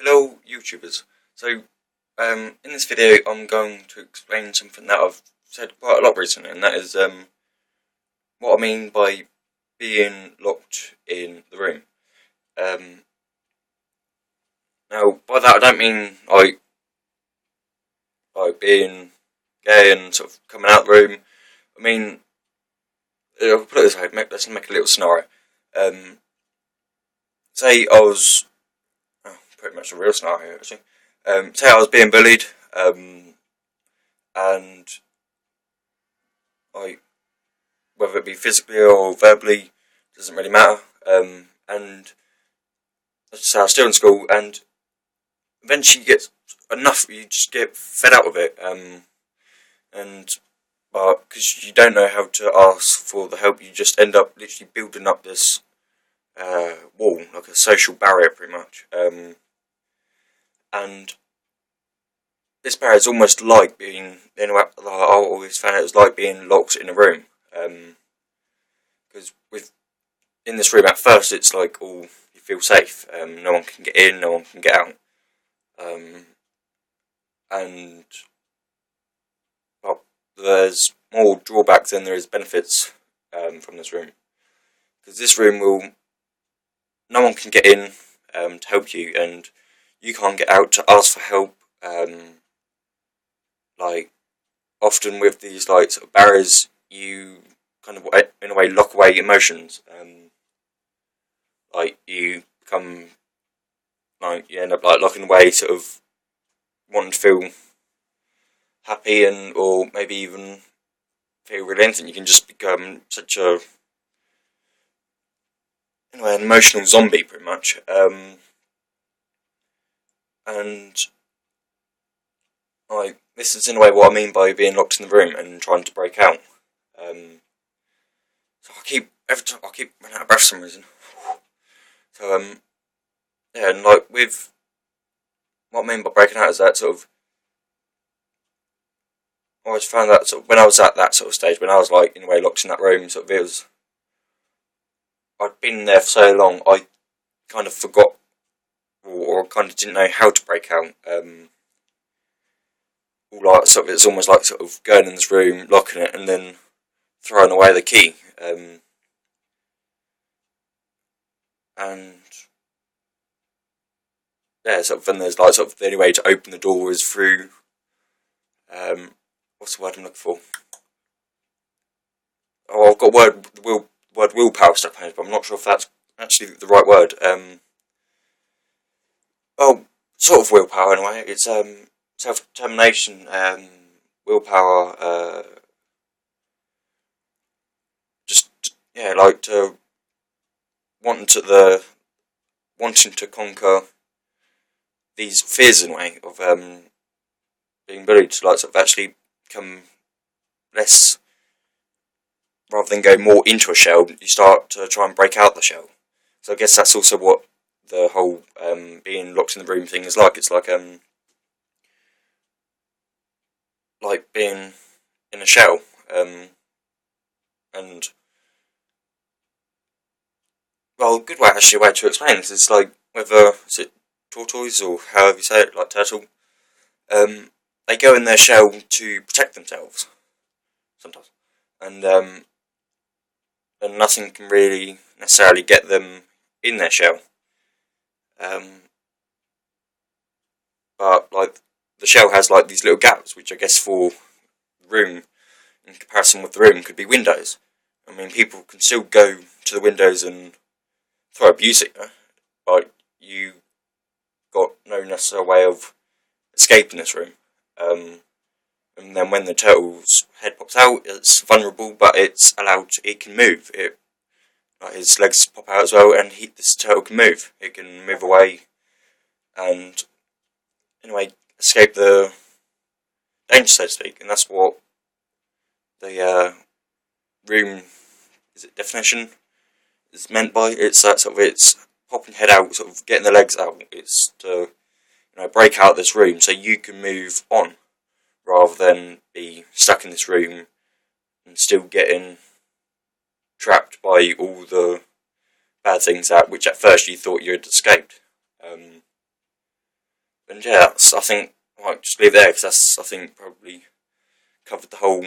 Hello YouTubers. In this video I'm going to explain something that I've said quite a lot recently, and that is what I mean by being locked in the room. Now by that I don't mean like being gay and sort of coming out the room. I mean, I'll put it this way, let's make a little scenario. Say I was, pretty much a real scenario actually. Say I was being bullied, and whether it be physically or verbally, doesn't really matter. And let's say I was still in school, and eventually you get enough, you just get fed up with it, but because you don't know how to ask for the help, you just end up literally building up this wall, like a social barrier, pretty much. And this barrier is almost like being, I always found it was like being locked in a room. Because in this room at first it's like, you feel safe. No one can get in, no one can get out. And there's more drawbacks than there is benefits from this room. Because this room no one can get in to help you, and you can't get out to ask for help. Often with these sort of barriers, you kind of in a way lock away emotions. You become you end up locking away, sort of wanting to feel happy, or maybe even feel really anything. You can just become such an emotional zombie, pretty much. And this is in a way what I mean by being locked in the room and trying to break out. So I keep running out of breath for some reason. So yeah, and with what I mean by breaking out is that sort of, I always found that sort of when I was at that sort of stage, when I was in a way locked in that room, sort of I'd been there for so long, I kind of forgot, or kind of didn't know how to break out. It's almost like sort of going in this room, locking it, and then throwing away the key. And yeah, and there's the only way to open the door is through, what's the word I'm looking for? Oh, I've got word willpower stuff, but I'm not sure if that's actually the right word. Sort of willpower anyway. It's self-determination, willpower, to wanting to conquer these fears in a way of being bullied, to sort of actually become less, rather than go more into a shell, you start to try and break out the shell. So I guess that's also what the whole being locked in the room thing is like. It's like being in a shell, and a good way to explain this is whether is it tortoise or however you say it, like turtle. They go in their shell to protect themselves sometimes, and nothing can really necessarily get them in their shell. But the shell has these little gaps, which I guess for the room, in comparison with the room, could be windows. I mean, people can still go to the windows and throw abuse at you, but you got no necessary way of escaping this room. And then when the turtle's head pops out, it's vulnerable, but it's it can move. His legs pop out as well, and this turtle can move. It can move away and, anyway, escape the danger, so to speak. And that's what the room definition is meant by. It's that sort of, it's popping head out, sort of getting the legs out. It's to break out this room so you can move on, rather than be stuck in this room and still getting trapped by all the bad things which at first you thought you had escaped. And yeah, I think I might just leave it there because that's, I think, probably covered the whole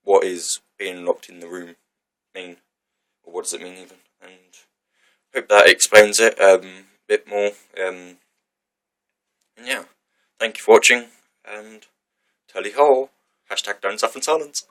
what is being locked in the room mean, or what does it mean even, and hope that explains it a bit more. And yeah, thank you for watching, and tally ho! Hashtag don't suffer in silence.